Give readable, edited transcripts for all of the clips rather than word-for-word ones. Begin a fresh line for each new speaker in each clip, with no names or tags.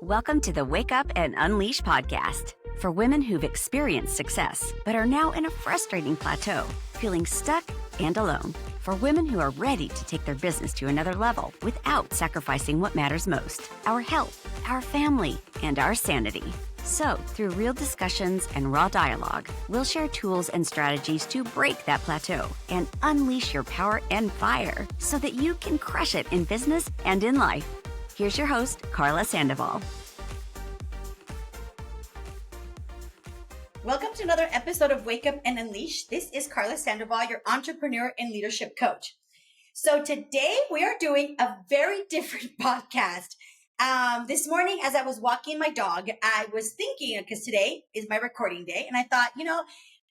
Welcome to the Wake Up and Unleash podcast for women who've experienced success but are now in a frustrating plateau, feeling stuck and alone. For women who are ready to take their business to another level without sacrificing what matters most, our health, our family, and our sanity. So, through real discussions and raw dialogue, we'll share tools and strategies to break that plateau and unleash your power and fire so that you can crush it in business and in life. Here's your host, Karla Sandoval.
Welcome to another episode of Wake Up and Unleash. This is Karla Sandoval, your entrepreneur and leadership coach. So today we are doing a very different podcast. This morning, as I was walking my dog, I was thinking, because today is my recording day, and I thought,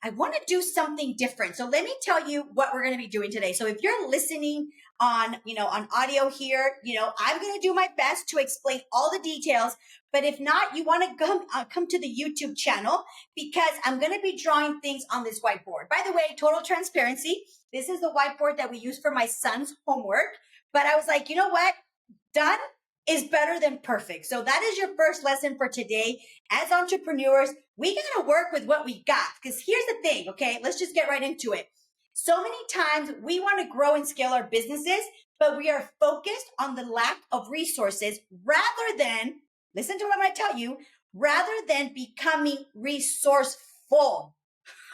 I want to do something different. So let me tell you what we're going to be doing today. So if you're listening on audio here, I'm going to do my best to explain all the details. But if not, you want to come to the YouTube channel because I'm going to be drawing things on this whiteboard. By the way, total transparency. This is the whiteboard that we use for my son's homework. But I was like, you know what? Done is better than perfect. So that is your first lesson for today. As entrepreneurs, we got to work with what we got. Because here's the thing, okay? Let's just get right into it. So many times we want to grow and scale our businesses, but we are focused on the lack of resources rather than, listen to what I'm going to tell you, rather than becoming resourceful.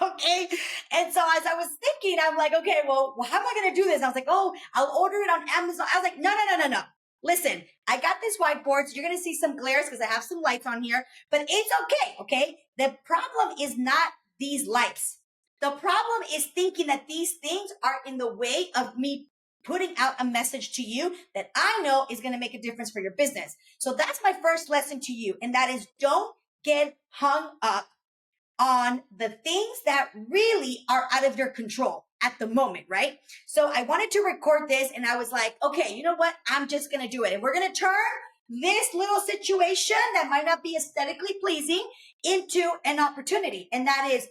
Okay. And so as I was thinking, I'm like, okay, well, how am I going to do this? And I was like, oh, I'll order it on Amazon. I was like, no. Listen, I got this whiteboard, so you're going to see some glares because I have some lights on here, but it's okay? The problem is not these lights. The problem is thinking that these things are in the way of me putting out a message to you that I know is going to make a difference for your business. So that's my first lesson to you, and that is don't get hung up on the things that really are out of your control at the moment, right? So I wanted to record this and I was like, okay, you know what? I'm just going to do it. And we're going to turn this little situation that might not be aesthetically pleasing into an opportunity. And that is,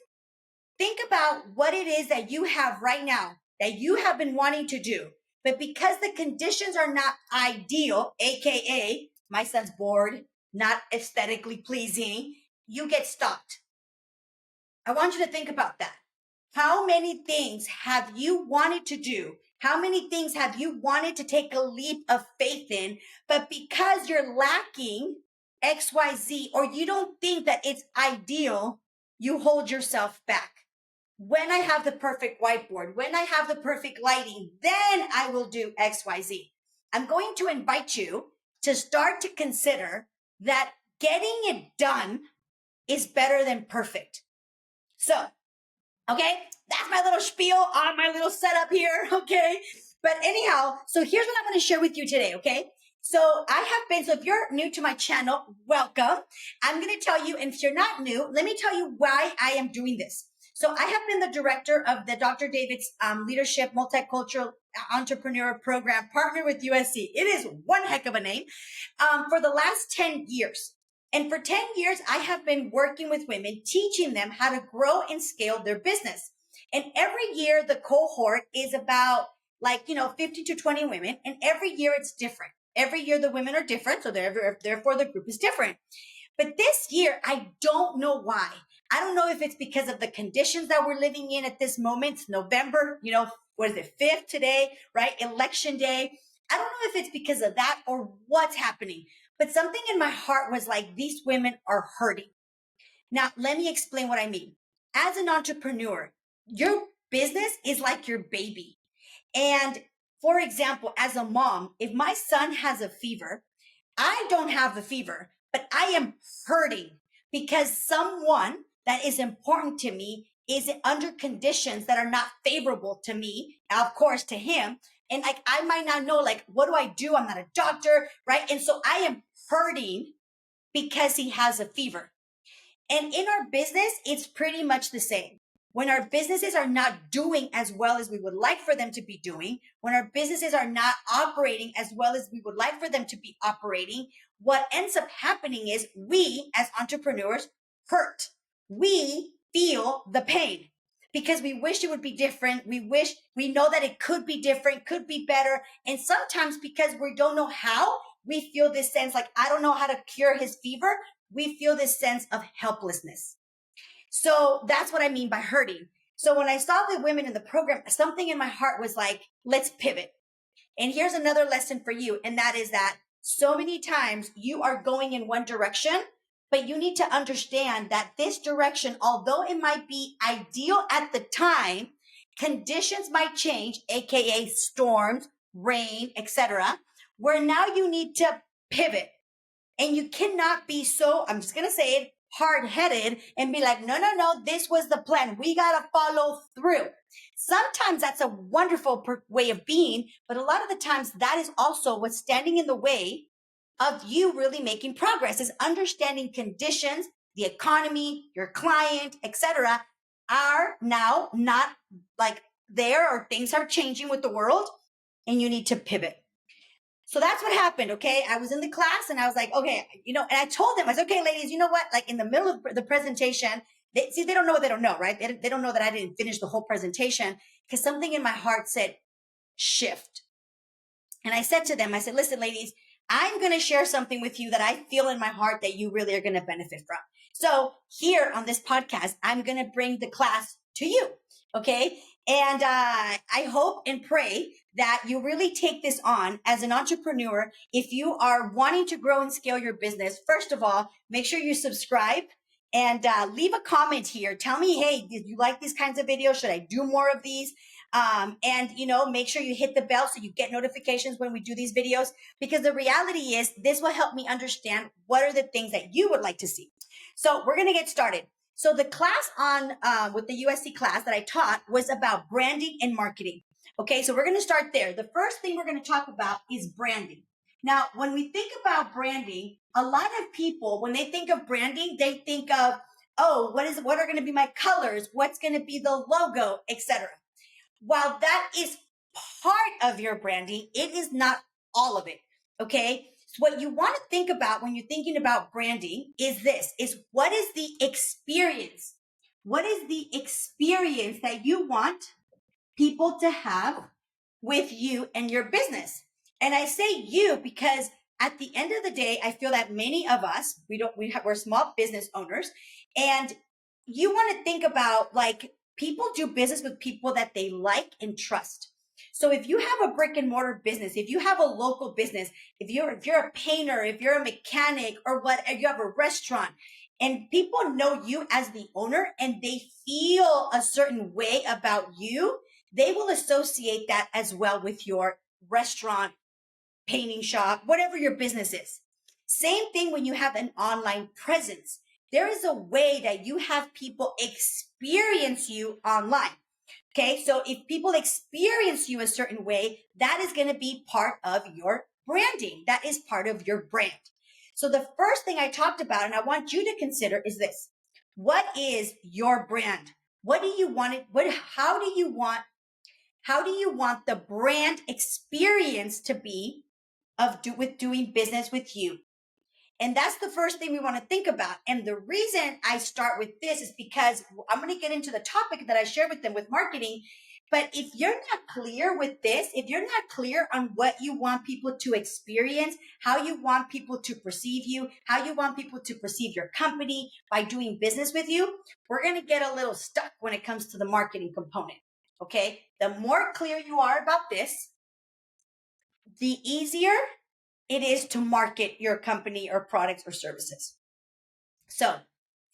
think about what it is that you have right now that you have been wanting to do. But because the conditions are not ideal, AKA my son's bored, not aesthetically pleasing, you get stopped. I want you to think about that. How many things have you wanted to do? How many things have you wanted to take a leap of faith in, but because you're lacking XYZ or you don't think that it's ideal, you hold yourself back? When I have the perfect whiteboard, when I have the perfect lighting, then I will do XYZ. I'm going to invite you to start to consider that getting it done is better than perfect. So, okay, that's my little spiel on my little setup here, okay? But anyhow, so here's what I'm going to share with you today, okay? So if you're new to my channel, welcome. I'm going to tell you, and if you're not new, let me tell you why I am doing this. So I have been the director of the Dr. David's Leadership Multicultural Entrepreneur Program, partnered with USC. It is one heck of a name, for the last 10 years. And for 10 years, I have been working with women, teaching them how to grow and scale their business. And every year, the cohort is about 15 to 20 women. And every year, it's different. Every year, the women are different. So therefore, the group is different. But this year, I don't know why. I don't know if it's because of the conditions that we're living in at this moment. It's November, 5th today, right? Election day. I don't know if it's because of that or what's happening. But something in my heart was like, these women are hurting. Now, let me explain what I mean. As an entrepreneur, your business is like your baby. And for example, as a mom, if my son has a fever, I don't have the fever, but I am hurting because someone that is important to me is under conditions that are not favorable to me, of course, to him. And I might not know, what do I do? I'm not a doctor, right? And so I am hurting because he has a fever. And in our business, it's pretty much the same. When our businesses are not doing as well as we would like for them to be doing, when our businesses are not operating as well as we would like for them to be operating, what ends up happening is we as entrepreneurs hurt. We feel the pain because we wish it would be different. We know that it could be different, could be better. And sometimes because we don't know how, We feel this sense like, I don't know how to cure his fever. We feel this sense of helplessness. So that's what I mean by hurting. So when I saw the women in the program, something in my heart was like, let's pivot. And here's another lesson for you. And that is that so many times you are going in one direction, but you need to understand that this direction, although it might be ideal at the time, conditions might change, AKA storms, rain, etc., where now you need to pivot. And you cannot be so, I'm just going to say it, hard-headed and be like, no, this was the plan. We got to follow through. Sometimes that's a wonderful way of being, but a lot of the times that is also what's standing in the way of you really making progress, is understanding conditions, the economy, your client, etc., are now not like there, or things are changing with the world and you need to pivot. So that's what happened. Okay. I was in the class and I was like, okay, and I told them, I said, okay, ladies, you know what? Like in the middle of the presentation, they don't know what they don't know, right? They don't know that I didn't finish the whole presentation because something in my heart said shift. And I said to them, I said, listen, ladies, I'm going to share something with you that I feel in my heart that you really are going to benefit from. So here on this podcast, I'm going to bring the class to you. Okay. And I hope and pray that you really take this on as an entrepreneur. If you are wanting to grow and scale your business, first of all, make sure you subscribe and leave a comment here. Tell me, hey, did you like these kinds of videos? Should I do more of these? And make sure you hit the bell so you get notifications when we do these videos, because the reality is this will help me understand what are the things that you would like to see. So we're going to get started. So the class on with the USC class that I taught was about branding and marketing. Okay, so we're going to start there. The first thing we're going to talk about is branding. Now, when we think about branding, a lot of people, when they think of branding, they think of, oh, what are going to be my colors? What's going to be the logo, etc. While that is part of your branding, it is not all of it. Okay. So what you want to think about when you're thinking about branding is what is the experience? What is the experience that you want people to have with you and your business? And I say you because at the end of the day, I feel that many of us, we're small business owners, and you want to think about, like, people do business with people that they like and trust. So if you have a brick and mortar business, if you have a local business, if you're a painter, if you're a mechanic, or what, if you have a restaurant, and people know you as the owner and they feel a certain way about you, they will associate that as well with your restaurant, painting shop, whatever your business is. Same thing when you have an online presence. There is a way that you have people experience you online. Okay, so if people experience you a certain way, that is going to be part of your branding. That is part of your brand. So the first thing I talked about, and I want you to consider, is this. What is your brand? What do you want it? How do you want the brand experience to be with doing business with you? And that's the first thing we want to think about. And the reason I start with this is because I'm going to get into the topic that I shared with them with marketing. But if you're not clear with this, if you're not clear on what you want people to experience, how you want people to perceive you, how you want people to perceive your company by doing business with you, we're going to get a little stuck when it comes to the marketing component. Okay. The more clear you are about this, the easier it is to market your company or products or services. So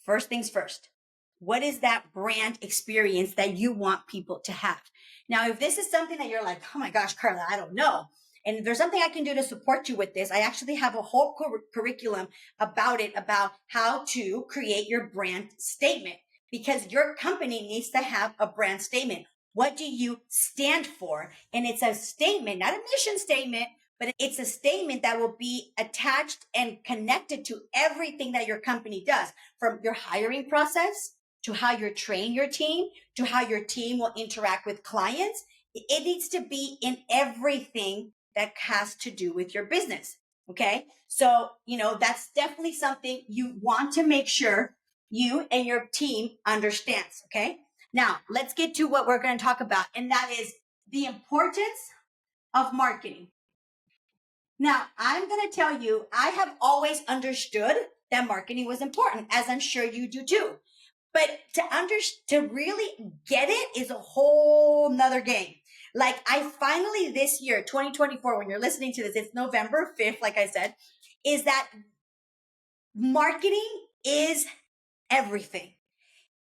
first things first, what is that brand experience that you want people to have? Now, if this is something that you're like, oh my gosh, Karla, I don't know. And if there's something I can do to support you with this, I actually have a whole curriculum about how to create your brand statement, because your company needs to have a brand statement. What do you stand for? And it's a statement, not a mission statement, but it's a statement that will be attached and connected to everything that your company does, from your hiring process to how you train your team, to how your team will interact with clients. It needs to be in everything that has to do with your business. Okay. So, that's definitely something you want to make sure you and your team understands. Okay. Now let's get to what we're going to talk about. And that is the importance of marketing. Now, I'm going to tell you, I have always understood that marketing was important, as I'm sure you do too. But to really get it is a whole nother game. Like I finally this year, 2024, when you're listening to this, it's November 5th, like I said, is that marketing is everything.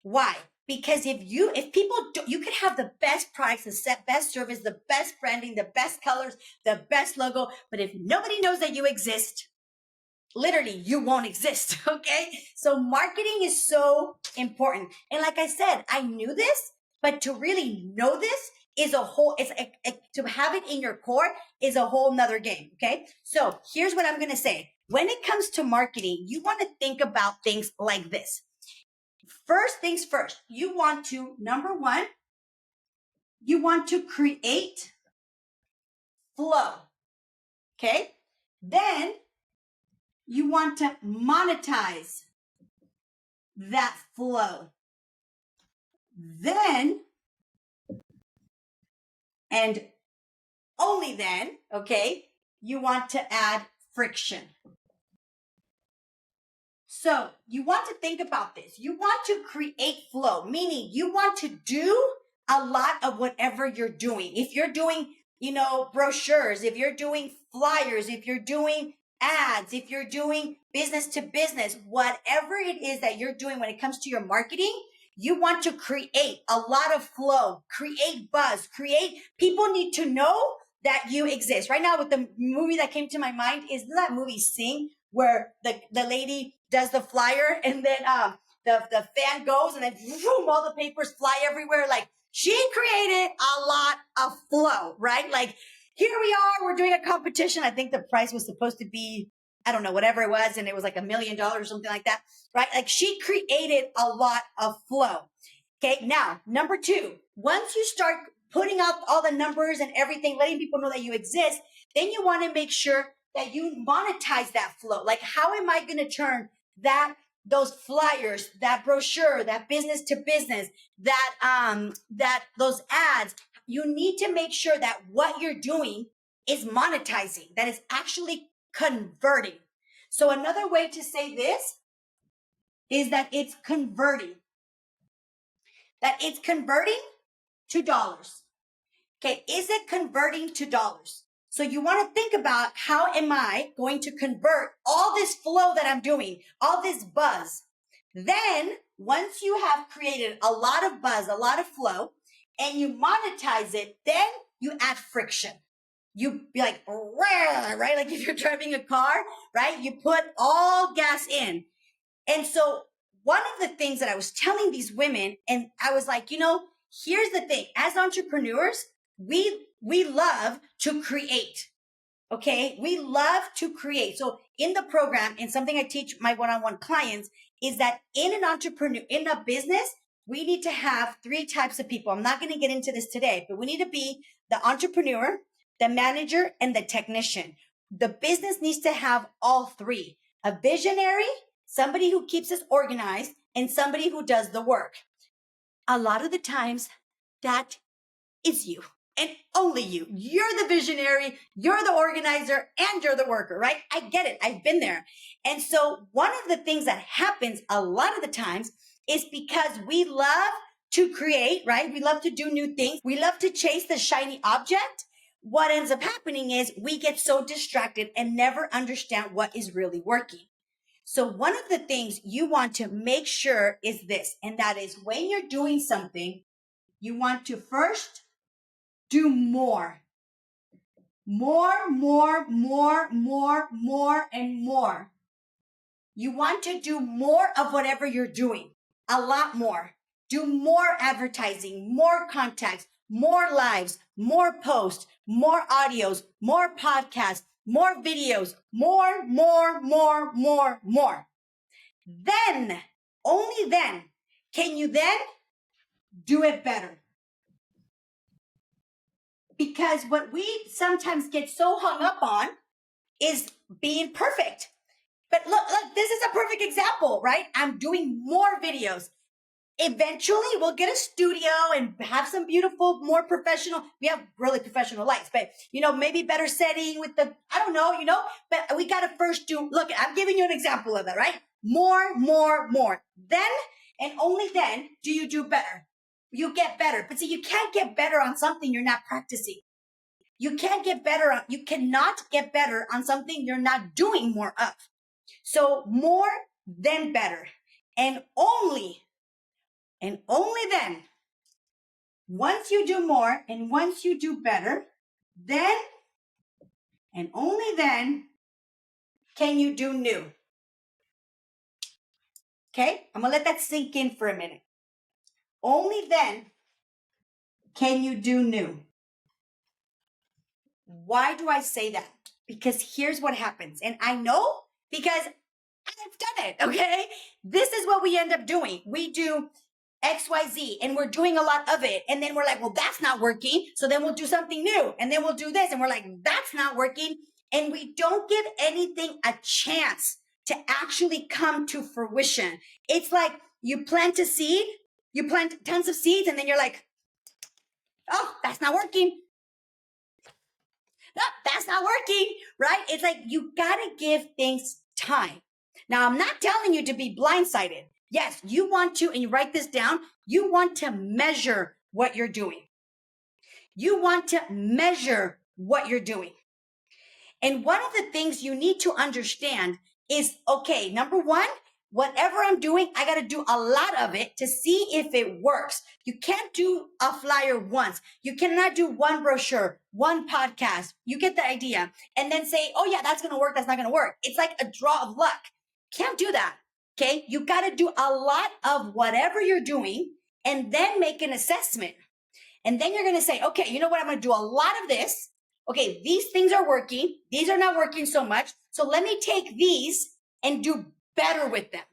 Why? Because if people do, you could have the best products, the best service, the best branding, the best colors, the best logo, but if nobody knows that you exist, literally you won't exist. Okay. So marketing is so important. And like I said, I knew this, but to really know this is to have it in your core is a whole nother game. Okay. So here's what I'm going to say. When it comes to marketing, you want to think about things like this. First things first, you want to, number one, you want to create flow. Okay. Then you want to monetize that flow. Then, and only then, okay, you want to add friction. So you want to think about this. You want to create flow, meaning you want to do a lot of whatever you're doing. If you're doing, brochures, if you're doing flyers, if you're doing ads, if you're doing business to business, whatever it is that you're doing when it comes to your marketing, you want to create a lot of flow, create buzz, people need to know that you exist. Right now with the movie that came to my mind is that movie Sing, where the lady does the flyer and then the fan goes and then boom, all the papers fly everywhere. Like she created a lot of flow, right? Like here we are, we're doing a competition. I think the price was supposed to be, I don't know, whatever it was. And it was like $1 million or something like that, right? Like she created a lot of flow. Okay. Now, number two, once you start putting out all the numbers and everything, letting people know that you exist, then you want to make sure that you monetize that flow. Like, how am I going to turn those flyers, that brochure, that business to business, those ads? You need to make sure that what you're doing is monetizing, that is actually converting. So another way to say this is that it's converting to dollars. Okay. Is it converting to dollars? So you want to think about, how am I going to convert all this flow that I'm doing, all this buzz? Then once you have created a lot of buzz, a lot of flow, and you monetize it, then you add friction. You be like, right? Like if you're driving a car, right? You put all gas in. And so one of the things that I was telling these women, and I was like, here's the thing. As entrepreneurs, we love to create. Okay. We love to create. So in the program, and something I teach my one-on-one clients is that in a business, we need to have 3 types of people. I'm not going to get into this today, but we need to be the entrepreneur, the manager, and the technician. The business needs to have all 3: a visionary, somebody who keeps us organized, and somebody who does the work. A lot of the times that is you. And only you. You're the visionary, you're the organizer, and you're the worker, right? I get it. I've been there. And so one of the things that happens a lot of the times is because we love to create, right? We love to do new things. We love to chase the shiny object. What ends up happening is we get so distracted and never understand what is really working. So one of the things you want to make sure is this, and that is when you're doing something, you want to first do more, and more. You want to do more of whatever you're doing, a lot more. Do more advertising, more contacts, more lives, more posts, more audios, more podcasts, more videos, more. Then, only then, can you then do it better. Because what we sometimes get so hung up on is being perfect. But look, this is a perfect example, right? I'm doing more videos. Eventually we'll get a studio and have some beautiful, more professional, we have really professional lights, but maybe better setting with I don't know, but we got to first look, I'm giving you an example of that, right? More, more, more. Then, and only then do you do better. You get better. But see, you can't get better on something you're not practicing. You cannot get better on something you're not doing more of. So more than better. And only then, once you do more and once you do better, then and only then can you do new. Okay? I'm going to let that sink in for a minute. Only then can you do new. Why do I say that? Because here's what happens. And I know because I've done it, okay? This is what we end up doing. We do XYZ and we're doing a lot of it. And then we're like, well, that's not working. So then we'll do something new. And then we'll do this. And we're like, that's not working. And we don't give anything a chance to actually come to fruition. It's like you plant a seed, you plant tons of seeds, and then you're like, oh, that's not working. No, that's not working, right? It's like you got to give things time. Now, I'm not telling you to be blindsided. Yes, you want to, and you write this down, you want to measure what you're doing. You want to measure what you're doing. And one of the things you need to understand is, okay, number one, whatever I'm doing, I got to do a lot of it to see if it works. You can't do a flyer once. You cannot do one brochure, one podcast. You get the idea. And then say, oh yeah, that's going to work. That's not going to work. It's like a draw of luck. Can't do that. Okay. You got to do a lot of whatever you're doing and then make an assessment. And then you're going to say, okay, you know what? I'm going to do a lot of this. Okay. These things are working. These are not working so much. So let me take these and do better with them.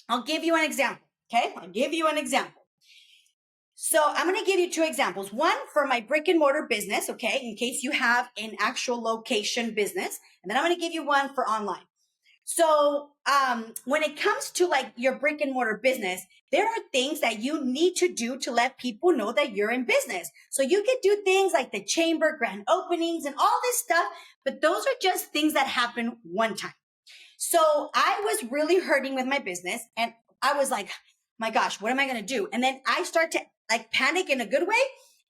I'll give you an example. Okay. I'll give you an example. So I'm going to give you two examples. One for my brick and mortar business. Okay. In case you have an actual location business. And then I'm going to give you one for online. So, when it comes to like your brick and mortar business, there are things that you need to do to let people know that you're in business. So you can do things like the chamber, grand openings, and all this stuff, but those are just things that happen one time. So I was really hurting with my business and I was like, my gosh, what am I going to do? And then I start to like panic in a good way.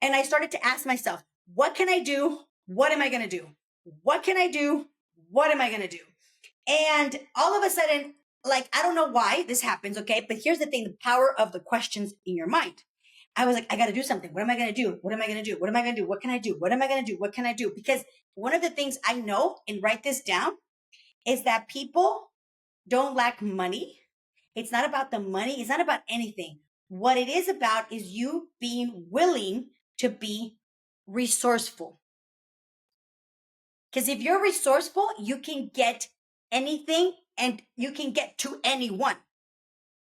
And I started to ask myself, what can I do? What am I going to do? What can I do? What am I going to do? And all of a sudden, like, I don't know why this happens. Okay. But here's the thing, the power of the questions in your mind. I was like, I got to do something. What am I going to do? What am I going to do? What am I going to do? What can I do? What am I going to do? What can I do? Because one of the things I know, and write this down, is that people don't lack money. It's not about the money. It's not about anything. What it is about is you being willing to be resourceful. Because if you're resourceful, you can get anything and you can get to anyone.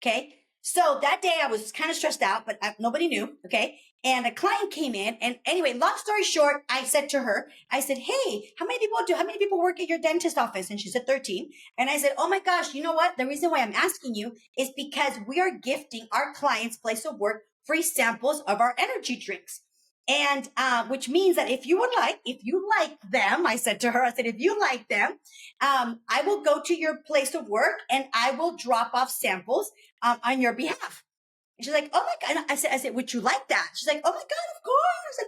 Okay. So that day I was kind of stressed out, but nobody knew. Okay. And a client came in and anyway, long story short, I said to her, I said, hey, how many people work at your dentist office? And she said 13. And I said, oh my gosh, you know what? The reason why I'm asking you is because we are gifting our clients' place of work free samples of our energy drinks. And, which means that if you like them, I said to her, if you like them, I will go to your place of work and I will drop off samples, on your behalf. And she's like, oh my God. And I said, would you like that? She's like, oh my God, of course.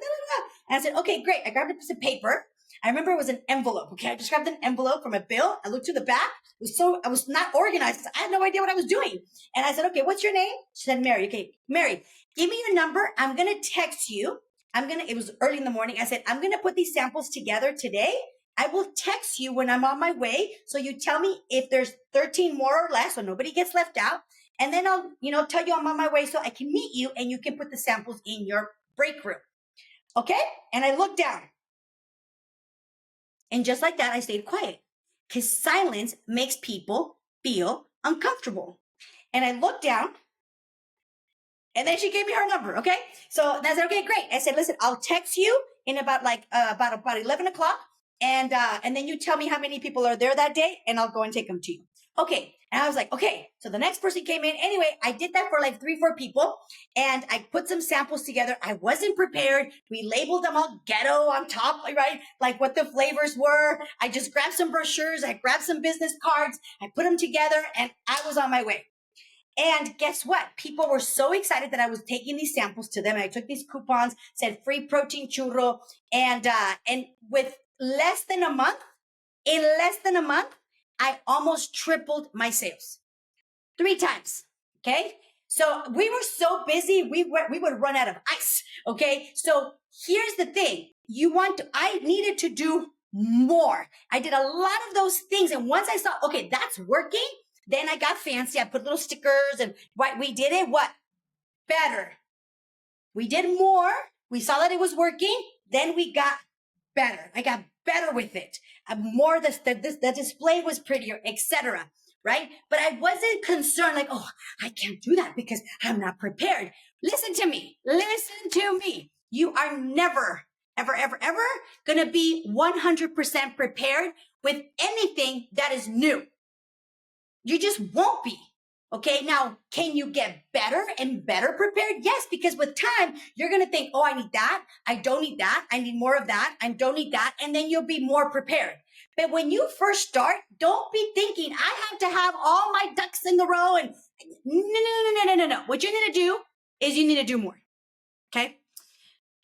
And I said, okay, great. I grabbed a piece of paper. I remember it was an envelope. Okay. I just grabbed an envelope from a bill. I looked to the back. I was not organized because I had no idea what I was doing. And I said, okay, what's your name? She said, Mary. Okay, Mary, give me your number. I'm going to text you. It was early in the morning. I said, I'm going to put these samples together today. I will text you when I'm on my way. So you tell me if there's 13 more or less, so nobody gets left out. And then I'll, tell you I'm on my way so I can meet you and you can put the samples in your break room. Okay. And I looked down. And just like that, I stayed quiet because silence makes people feel uncomfortable. And I looked down. And then she gave me her number. Okay. So I said, okay, great. I said, listen, I'll text you in about 11 o'clock. And then you tell me how many people are there that day and I'll go and take them to you. Okay. And I was like, okay. So the next person came in. Anyway, I did that for like 3, 4 people and I put some samples together. I wasn't prepared. We labeled them all ghetto on top, right? Like what the flavors were. I just grabbed some brochures. I grabbed some business cards. I put them together and I was on my way. And guess what? People were so excited that I was taking these samples to them. I took these coupons, said free protein churro. And with less than a month, in less than a month, I almost tripled my sales 3 times. Okay. So we were so busy. We would run out of ice. Okay. So here's the thing. I needed to do more. I did a lot of those things. And once I saw, okay, that's working. Then I got fancy. I put little stickers and what we did it, what? Better. We did more. We saw that it was working. Then we got better. I got better with it. More, the display was prettier, etc. Right? But I wasn't concerned like, oh, I can't do that because I'm not prepared. Listen to me. Listen to me. You are never, ever, ever, ever going to be 100% prepared with anything that is new. You just won't be. Okay. Now, can you get better and better prepared? Yes, because with time, you're going to think, oh, I need that. I don't need that. I need more of that. I don't need that. And then you'll be more prepared. But when you first start, don't be thinking, I have to have all my ducks in the row. And no. What you need to do is you need to do more. Okay.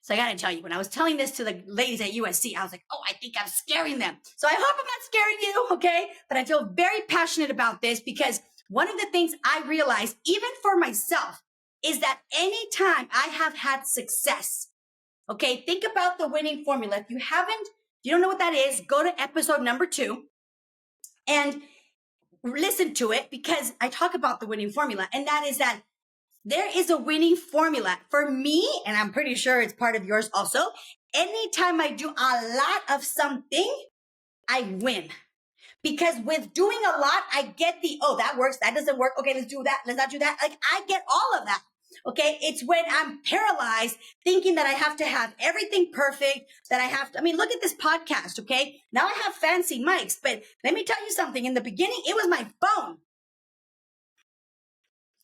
So I got to tell you, when I was telling this to the ladies at USC, I was like, oh, I think I'm scaring them. So I hope I'm not scaring you, okay? But I feel very passionate about this because one of the things I realized, even for myself, is that anytime I have had success, okay, think about the winning formula. If you don't know what that is, go to episode number 2 and listen to it because I talk about the winning formula. And that is that there is a winning formula for me, and I'm pretty sure it's part of yours also. Anytime I do a lot of something, I win. Because with doing a lot, I get oh, that works, that doesn't work. Okay, let's do that, let's not do that. Like, I get all of that. Okay, it's when I'm paralyzed thinking that I have to have everything perfect, look at this podcast, okay? Now I have fancy mics, but let me tell you something. In the beginning, it was my phone.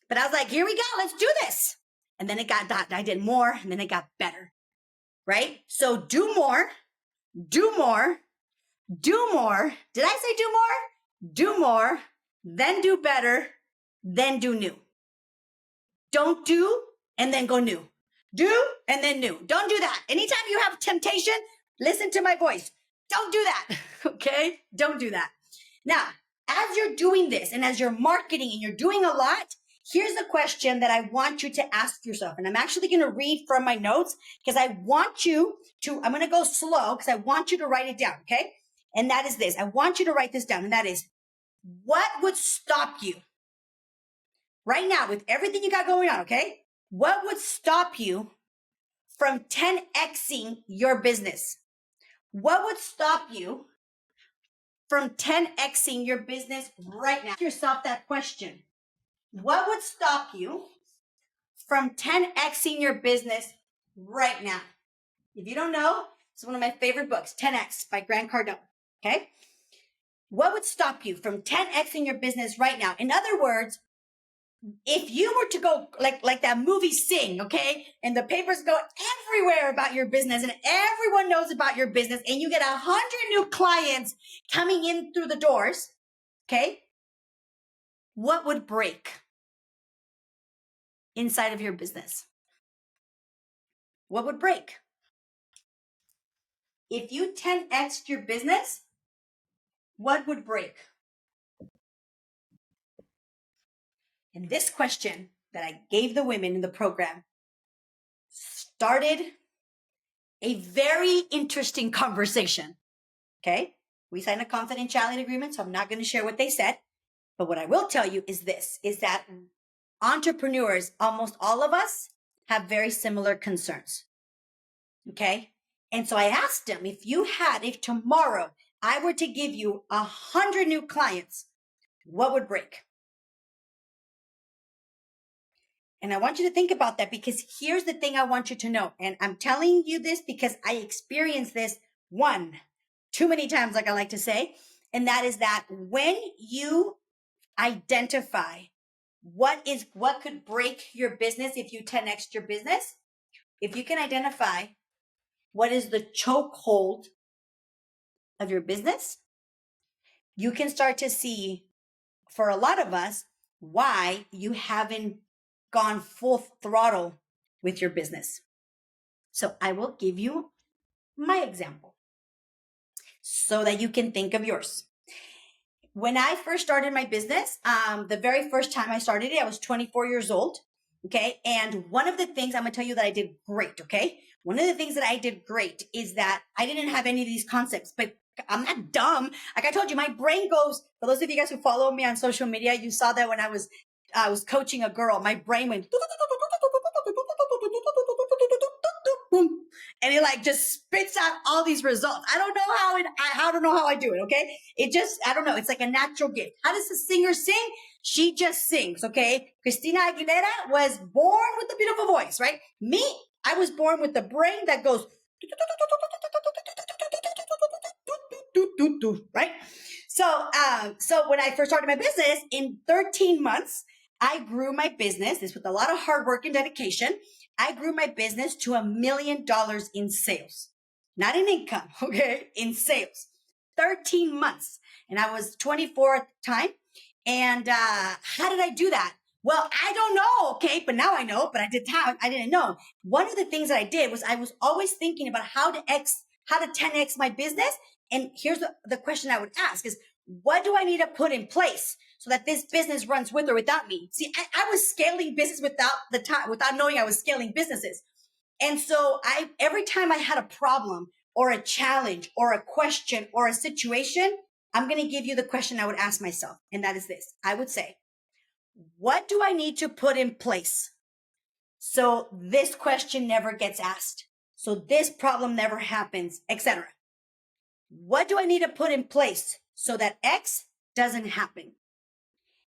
But I was like, here we go. Let's do this. And then I did more and then it got better. Right? So do more, do more, do more. Did I say do more? Do more, then do better, then do new. Don't do and then go new. Do and then new. Don't do that. Anytime you have temptation, listen to my voice. Don't do that. Okay? Don't do that. Now, as you're doing this and as you're marketing and you're doing a lot, here's a question that I want you to ask yourself. And I'm actually going to read from my notes because I'm going to go slow because I want you to write it down. Okay. And that is this. I want you to write this down. And that is, what would stop you right now with everything you got going on? Okay. What would stop you from 10xing your business? What would stop you from 10xing your business right now? Ask yourself that question. What would stop you from 10xing your business right now? If you don't know, it's one of my favorite books, 10X by Grant Cardone. Okay. What would stop you from 10xing your business right now? In other words, if you were to go like that movie Sing, okay, and the papers go everywhere about your business and everyone knows about your business and you get 100 new clients coming in through the doors, okay, what would break inside of your business? What would break? If you 10x'd your business, what would break? And this question that I gave the women in the program started a very interesting conversation. Okay. We signed a confidentiality agreement, so I'm not going to share what they said. But what I will tell you is this, is that entrepreneurs, almost all of us, have very similar concerns. Okay. And so I asked them, if tomorrow I were to give you 100 new clients, what would break? And I want you to think about that because here's the thing I want you to know. And I'm telling you this because I experienced this too many times, like I like to say. And that is that when you identify what could break your business if you 10x your business. If you can identify what is the chokehold of your business, you can start to see, for a lot of us, why you haven't gone full throttle with your business. So I will give you my example so that you can think of yours. When I first started my business, the very first time I started it, I was 24 years old. Okay. And one of the things I'm going to tell you that I did great. Okay. One of the things that I did great is that I didn't have any of these concepts, but I'm not dumb. Like I told you, my brain goes, for those of you guys who follow me on social media, you saw that when I was coaching a girl, my brain went, and it like just spits out all these results. I don't know how I do it. Okay. I don't know. It's like a natural gift. How does a singer sing? She just sings. Okay. Christina Aguilera was born with a beautiful voice, right? Me, I was born with the brain that goes, right? So when I first started my business in 13 months, I grew my business. This with a lot of hard work and dedication. I grew my business to $1 million in sales, not in income. Okay. In sales, 13 months. And I was 24 at the time. And, how did I do that? Well, I don't know. Okay. But now I know, but I didn't know. One of the things that I did was I was always thinking about how to 10x my business. And here's the question I would ask is, what do I need to put in place so that this business runs with or without me? See, I was scaling business without knowing I was scaling businesses. And so every time I had a problem or a challenge or a question or a situation, I'm going to give you the question I would ask myself. And that is this. I would say, what do I need to put in place so this question never gets asked? So this problem never happens, etc. What do I need to put in place so that X doesn't happen?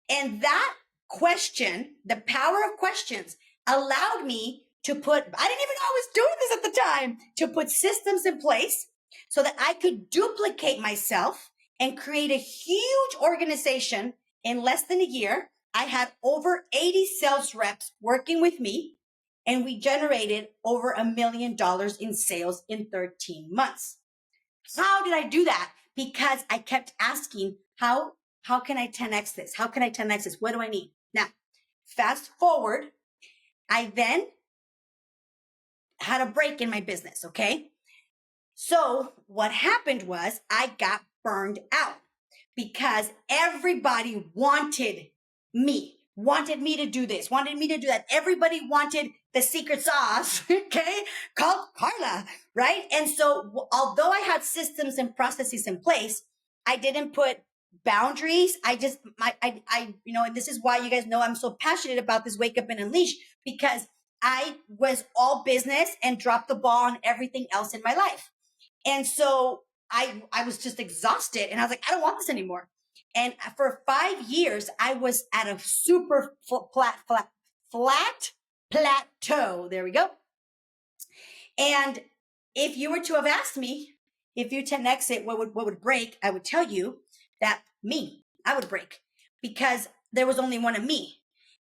And that question, the power of questions, allowed me to put, I didn't even know I was doing this at the time, to put systems in place so that I could duplicate myself and create a huge organization in less than a year. I had over 80 sales reps working with me, and we generated over $1 million in sales in 13 months. How did I do that? Because I kept asking, how can I 10x this? How can I 10x this? What do I need? Now, fast forward, I then had a break in my business. Okay. So what happened was I got burned out because everybody wanted me to do this, wanted me to do that. Everybody wanted the secret sauce, okay, called Karla, right? And so although I had systems and processes in place, I didn't put boundaries. And this is why you guys know I'm so passionate about this Wake Up and Unleash, because I was all business and dropped the ball on everything else in my life. And so I was just exhausted, and I was like, I don't want this anymore. And for 5 years, I was at a super flat plateau. There we go. And if you were to have asked me, if you 10x it, what would break? I would tell you that I would break, because there was only one of me,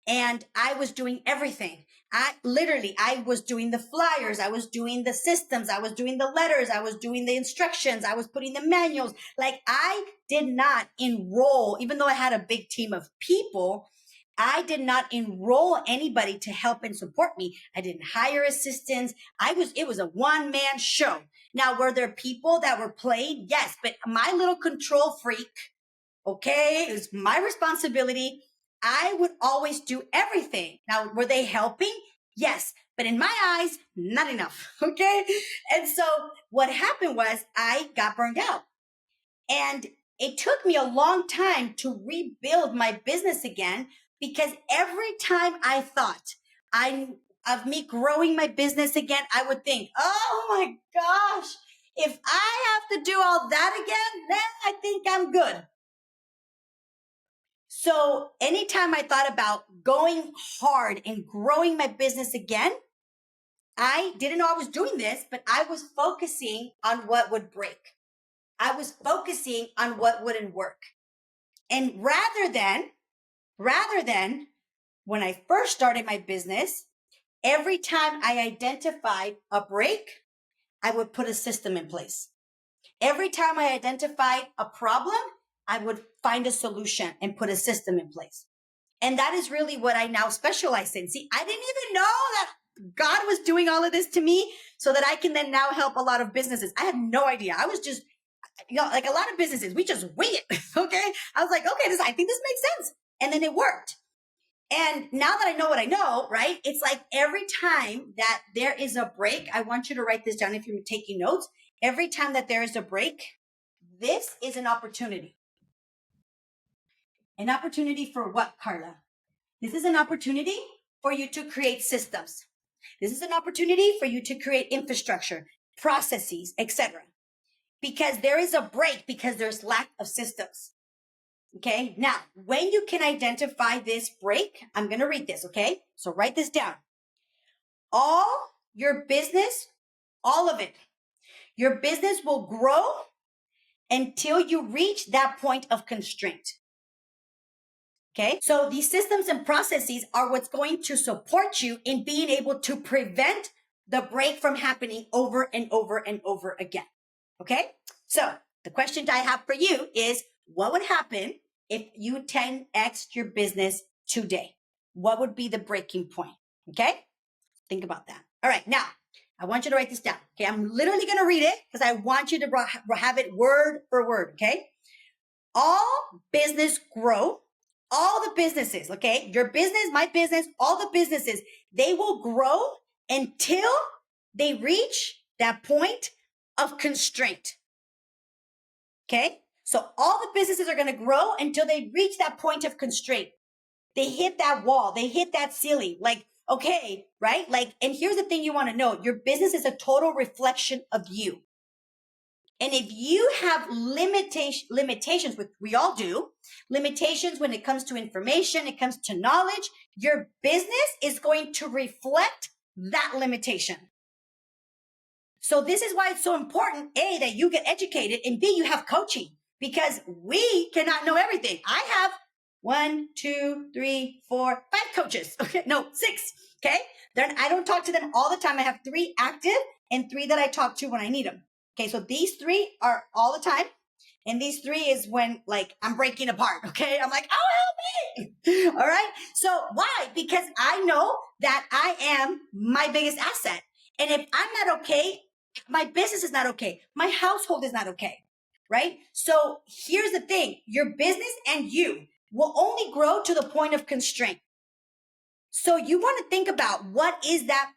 and I was doing everything. I was doing the flyers. I was doing the systems. I was doing the letters. I was doing the instructions. I was putting the manuals. Like, I did not enroll, even though I had a big team of people, I did not enroll anybody to help and support me. I didn't hire assistants. It was a one-man show. Now, were there people that were played? Yes, but my little control freak, okay, it was my responsibility. I would always do everything. Now, were they helping? Yes, but in my eyes, not enough. Okay. And so what happened was I got burned out, and it took me a long time to rebuild my business again, because every time I thought of me growing my business again, I would think, oh my gosh, if I have to do all that again, then I think I'm good. So anytime I thought about going hard and growing my business again, I didn't know I was doing this, but I was focusing on what would break. I was focusing on what wouldn't work. And rather than Rather than when I first started my business, every time I identified a break, I would put a system in place. Every time I identified a problem, I would find a solution and put a system in place. And that is really what I now specialize in. See, I didn't even know that God was doing all of this to me so that I can then now help a lot of businesses. I had no idea. I was just, like a lot of businesses, we just wing it. Okay. I was like, okay, I think this makes sense. And then it worked. And now that I know what I know, right? It's like every time that there is a break, I want you to write this down if you're taking notes. Every time that there is a break, this is an opportunity. An opportunity for what, Karla? This is an opportunity for you to create systems. This is an opportunity for you to create infrastructure, processes, etc. Because there is a break because there's lack of systems. Okay. Now, when you can identify this break, I'm going to read this. Okay. So write this down. All your business, all of it, your business will grow until you reach that point of constraint. Okay. So these systems and processes are what's going to support you in being able to prevent the break from happening over and over and over again. Okay. So the question I have for you is, what would happen if you 10x your business today? What would be the breaking point? Okay. Think about that. All right. Now I want you to write this down. Okay. I'm literally going to read it because I want you to have it word for word. Okay. All business grow. All the businesses, okay, your business, my business, all the businesses, they will grow until they reach that point of constraint. Okay. So all the businesses are going to grow until they reach that point of constraint. They hit that wall. They hit that ceiling. Like, okay, right? Like, and here's the thing you want to know. Your business is a total reflection of you. And if you have limitations, which we all do, limitations when it comes to information, it comes to knowledge, your business is going to reflect that limitation. So this is why it's so important, A, that you get educated, and B, you have coaching, because we cannot know everything. I have 1, 2, 3, 4, 5 coaches. Okay, no, 6. Okay. Then I don't talk to them all the time. I have 3 active and 3 that I talk to when I need them. Okay, so these 3 are all the time. And these 3 is when like I'm breaking apart. Okay, I'm like, oh, help me. All right. So why? Because I know that I am my biggest asset. And if I'm not okay, my business is not okay. My household is not okay. Right. So here's the thing. Your business and you will only grow to the point of constraint. So you want to think about what is that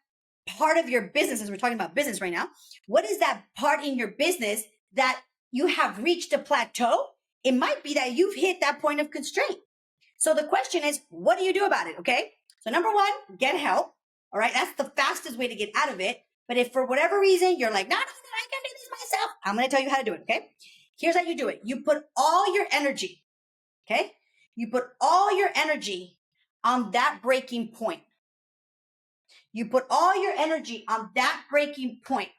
part of your business, as we're talking about business right now. What is that part in your business that you have reached a plateau? It might be that you've hit that point of constraint. So the question is, what do you do about it? Okay. So number 1, get help. All right. That's the fastest way to get out of it. But if for whatever reason you're like, no, I can do this myself, I'm going to tell you how to do it. Okay. Here's how you do it. You put all your energy. Okay. You put all your energy on that breaking point. You put all your energy on that breaking point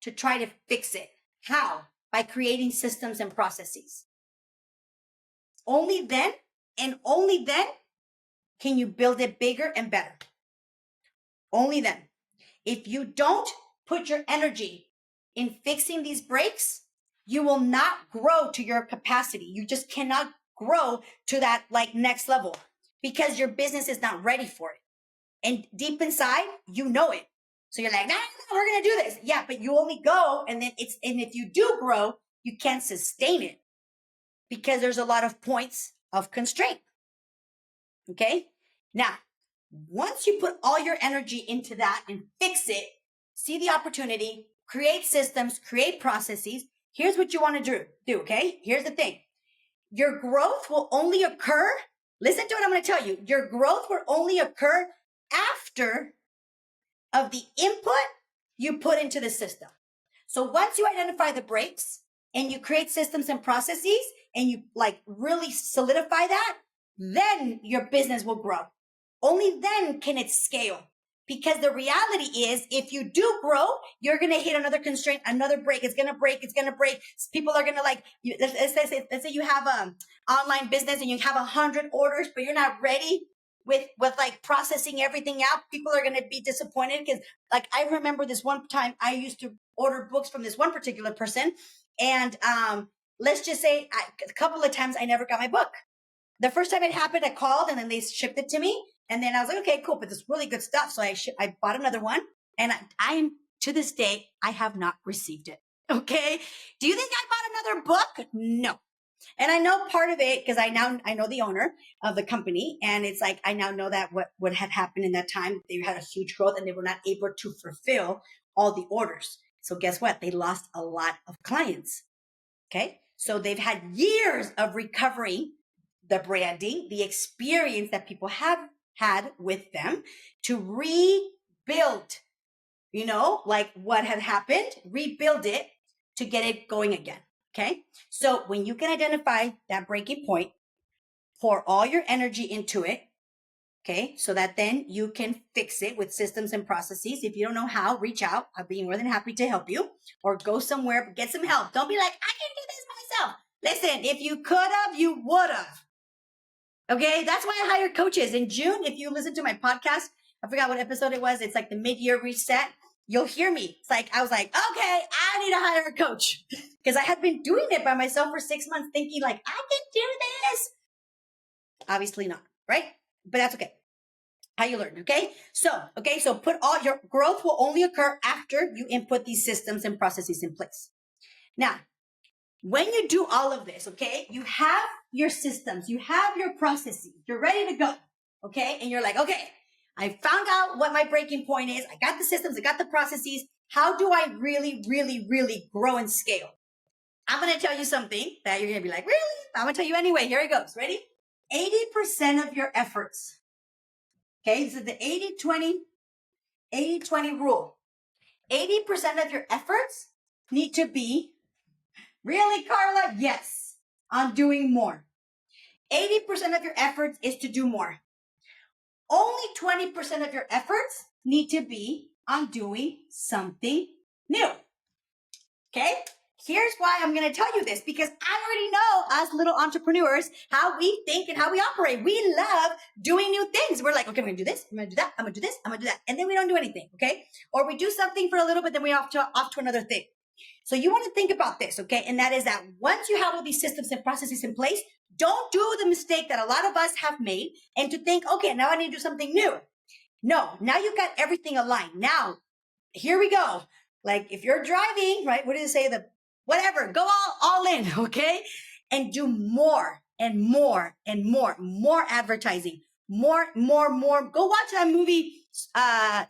to try to fix it. How? By creating systems and processes. Only then and only then can you build it bigger and better. Only then. If you don't put your energy in fixing these breaks, you will not grow to your capacity. You just cannot grow to that like next level because your business is not ready for it. And deep inside, you know it. So you're like, nah, we're going to do this. Yeah, but you only go and if you do grow, you can't sustain it because there's a lot of points of constraint. Okay. Now, once you put all your energy into that and fix it, see the opportunity, create systems, create processes. Here's what you want to do. Okay. Here's the thing. Your growth will only occur. Listen to what I'm going to tell you. Your growth will only occur after of the input you put into the system. So once you identify the breaks and you create systems and processes and you like really solidify that, then your business will grow. Only then can it scale. Because the reality is, if you do grow, you're going to hit another constraint, another break. It's going to break. It's going to break. People are going to let's say you have an online business and you have 100 orders, but you're not ready with like processing everything out. People are going to be disappointed because like, I remember this one time I used to order books from this one particular person. And, let's just say a couple of times I never got my book. The first time it happened, I called and then they shipped it to me. And then I was like, okay, cool, but it's really good stuff. So I bought another one, and I'm to this day, I have not received it. Okay. Do you think I bought another book? No. And I know part of it because I know the owner of the company, and it's like, I now know that what had happened in that time, they had a huge growth and they were not able to fulfill all the orders. So guess what? They lost a lot of clients. Okay. So they've had years of recovering the branding, the experience that people have had with them to rebuild, like what had happened, rebuild it to get it going again. Okay. So when you can identify that breaking point, pour all your energy into it. Okay. So that then you can fix it with systems and processes. If you don't know how, reach out. I'll be more than happy to help you, or go somewhere, get some help. Don't be like, I can do this myself. Listen, if you could have, you would have. Okay. That's why I hire coaches. In June, if you listen to my podcast, I forgot what episode it was. It's like the mid-year reset. You'll hear me. It's like, I was like, okay, I need to hire a coach, because I had been doing it by myself for 6 months thinking like, I can do this. Obviously not, right? But that's okay. How you learn, okay? So put all your growth will only occur after you input these systems and processes in place. Now, when you do all of this, okay, you have your systems, you have your processes, you're ready to go, okay? And you're like, okay, I found out what my breaking point is. I got the systems, I got the processes. How do I really, really, really grow and scale? I'm going to tell you something that you're going to be like, really? I'm going to tell you anyway. Here it goes. Ready? 80% of your efforts. Okay. This is the 80-20 rule. 80% of your efforts need to be, really, Karla? Yes, on doing more. 80% of your efforts is to do more. Only 20% of your efforts need to be on doing something new. Okay? Here's why I'm going to tell you this, because I already know us little entrepreneurs, how we think and how we operate. We love doing new things. We're like, okay, I'm going to do this. I'm going to do that. I'm going to do this. I'm going to do that. And then we don't do anything. Okay. Or we do something for a little bit, then we're off to another thing. So you want to think about this. Okay. And that is that once you have all these systems and processes in place, don't do the mistake that a lot of us have made and to think, okay, now I need to do something new. No, now you've got everything aligned. Now, here we go. Like if you're driving, right? What did it say? Whatever, go all in, okay? And do more and more and more advertising, more. Go watch that movie,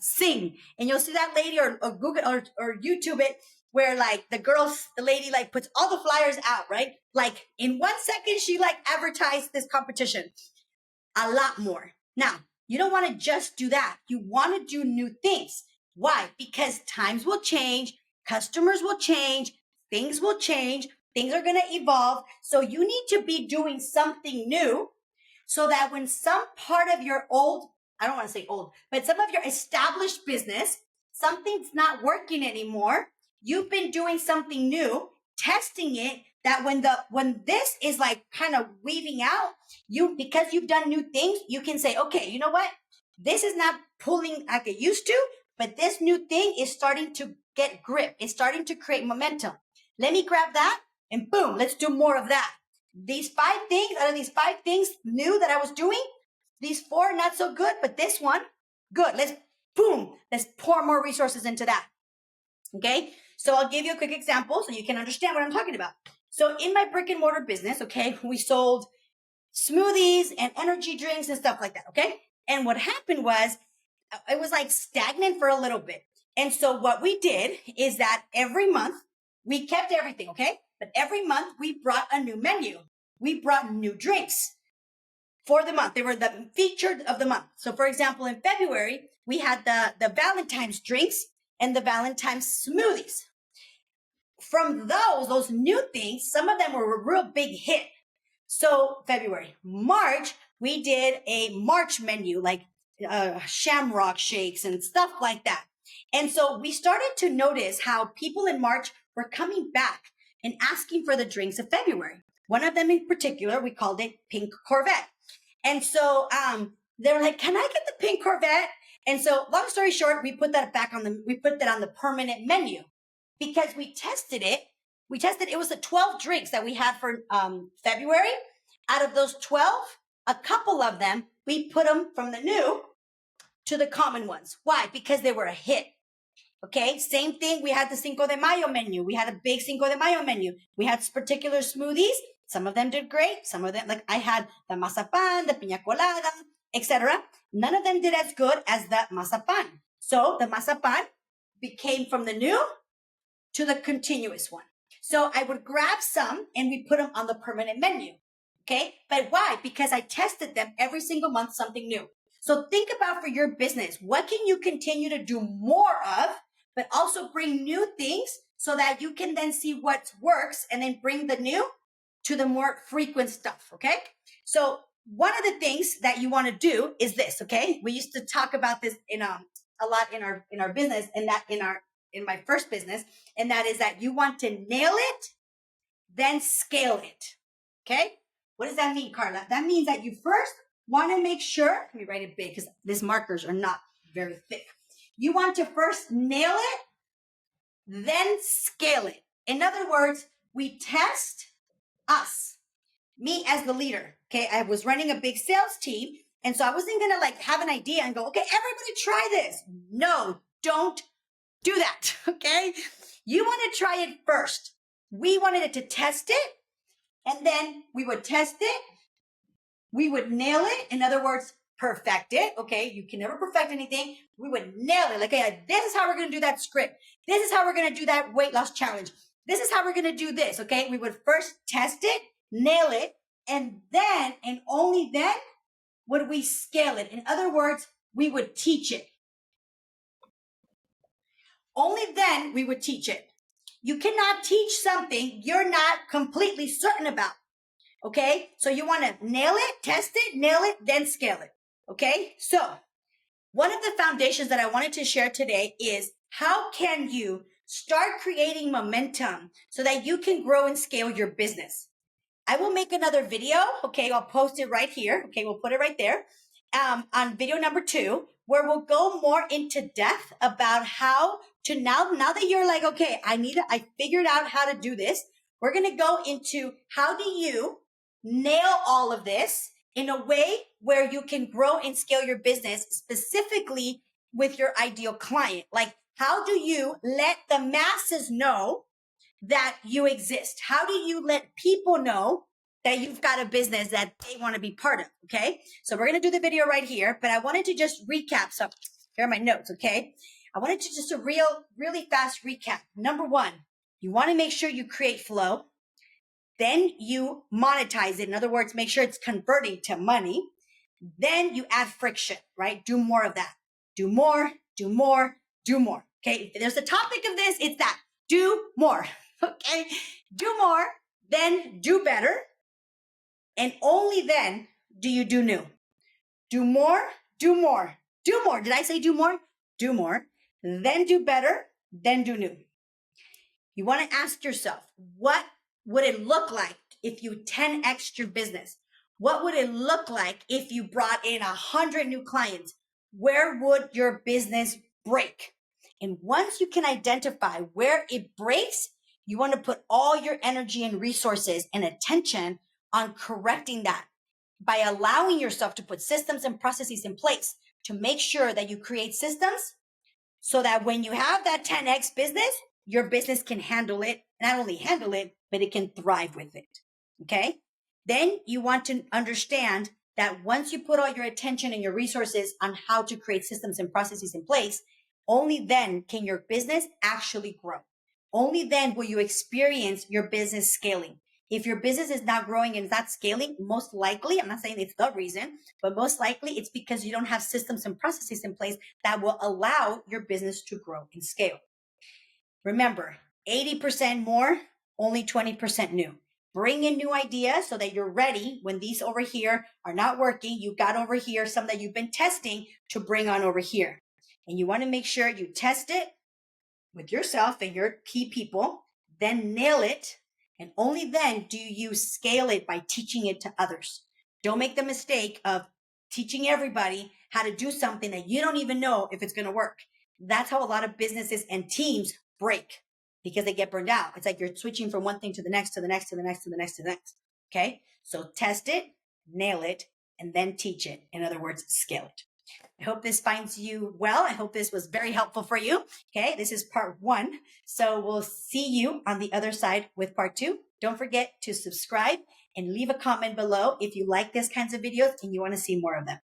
Sing, and you'll see that lady or Google or YouTube it, where like the lady like puts all the flyers out, right? Like in 1 second, she like advertised this competition. A lot more. Now, you don't want to just do that. You want to do new things. Why? Because times will change, customers will change, things will change, things are going to evolve. So you need to be doing something new so that when some part of your I don't want to say old, but some of your established business, something's not working anymore. You've been doing something new, testing it, that when this is like kind of weaving out, because you've done new things, you can say, okay, you know what? This is not pulling like it used to, but this new thing is starting to get grip. It's starting to create momentum. Let me grab that and boom, let's do more of that. These 5 things, out of these 5 things new that I was doing, these 4 not so good, but this one, good. Let's pour more resources into that. Okay. So I'll give you a quick example so you can understand what I'm talking about. So in my brick and mortar business, okay, we sold smoothies and energy drinks and stuff like that. Okay. And what happened was it was like stagnant for a little bit. And so what we did is that every month we kept everything. Okay. But every month we brought a new menu. We brought new drinks for the month. They were the featured of the month. So for example, in February, we had the Valentine's drinks and the Valentine's smoothies. From those new things, some of them were a real big hit. So February, March, we did a March menu, like shamrock shakes and stuff like that. And so we started to notice how people in March were coming back and asking for the drinks of February. One of them in particular, we called it Pink Corvette. And so they were like, can I get the Pink Corvette? And so long story short, we put that on the permanent menu because we tested it. It was the 12 drinks that we had for February. Out of those 12, a couple of them, we put them from the new to the common ones. Why? Because they were a hit. Okay, same thing. We had the Cinco de Mayo menu. We had a big Cinco de Mayo menu. We had particular smoothies. Some of them did great. Some of them, like I had the mazapan, the piña colada, etc. None of them did as good as the mazapan. So the mazapan became from the new to the continuous one. So I would grab some and we put them on the permanent menu. Okay, but why? Because I tested them every single month, something new. So think about for your business, what can you continue to do more of, but also bring new things so that you can then see what works and then bring the new to the more frequent stuff. Okay. So one of the things that you want to do is this. Okay. We used to talk about this a lot in our business and that in my first business. And that is that you want to nail it, then scale it. Okay. What does that mean, Karla? That means that you first want to make sure, let me write it big because these markers are not very thick. You want to first nail it, then scale it. In other words, we test us, me as the leader. Okay. I was running a big sales team. And so I wasn't going to like have an idea and go, okay, everybody try this. No, don't do that. Okay. You want to try it first. We wanted it to test it. And then we would test it. We would nail it. In other words, perfect it. Okay. You can never perfect anything. We would nail it. Like, okay, this is how we're going to do that script. This is how we're going to do that weight loss challenge. This is how we're going to do this. Okay. We would first test it, nail it, and then, and only then would we scale it. In other words, we would teach it. Only then we would teach it. You cannot teach something you're not completely certain about. Okay. So you want to nail it, test it, nail it, then scale it. Okay. So one of the foundations that I wanted to share today is how can you start creating momentum so that you can grow and scale your business? I will make another video. Okay. I'll post it right here. Okay. We'll put it right there. On video number 2, where we'll go more into depth about how to now that you're like, okay, I figured out how to do this. We're going to go into how do you nail all of this in a way where you can grow and scale your business specifically with your ideal client. Like, how do you let the masses know that you exist? How do you let people know that you've got a business that they want to be part of? Okay. So we're going to do the video right here, but I wanted to just recap. So here are my notes. Okay. I wanted to just really fast recap. Number 1, you want to make sure you create flow. Then you monetize it. In other words, make sure it's converting to money. Then you add friction, right? Do more of that. Do more, do more, do more. Okay. If there's a topic of this, it's that. Do more. Okay. Do more, then do better. And only then do you do new. Do more, do more, do more. Did I say do more? Do more, then do better, then do new. You want to ask yourself, what would it look like if you 10x your business? What would it look like if you brought in 100 new clients? Where would your business break? And once you can identify where it breaks, you want to put all your energy and resources and attention on correcting that by allowing yourself to put systems and processes in place to make sure that you create systems so that when you have that 10x business, your business can handle it, not only handle it, but it can thrive with it. Okay. Then you want to understand that once you put all your attention and your resources on how to create systems and processes in place, only then can your business actually grow. Only then will you experience your business scaling. If your business is not growing and not scaling, most likely, I'm not saying it's the reason, but most likely it's because you don't have systems and processes in place that will allow your business to grow and scale. Remember, 80% more, only 20% new. bring in new ideas so that you're ready when these over here are not working. You got over here some that you've been testing to bring on over here. And you want to make sure you test it with yourself and your key people, then nail it. And only then do you scale it by teaching it to others. Don't make the mistake of teaching everybody how to do something that you don't even know if it's going to work. That's how a lot of businesses and teams break, because they get burned out. It's like you're switching from one thing to the next, to the next, to the next, to the next, to the next. Okay. So test it, nail it, and then teach it. In other words, scale it. I hope this finds you well. I hope this was very helpful for you. Okay. This is part 1. So we'll see you on the other side with part 2. Don't forget to subscribe and leave a comment below if you like these kinds of videos and you want to see more of them.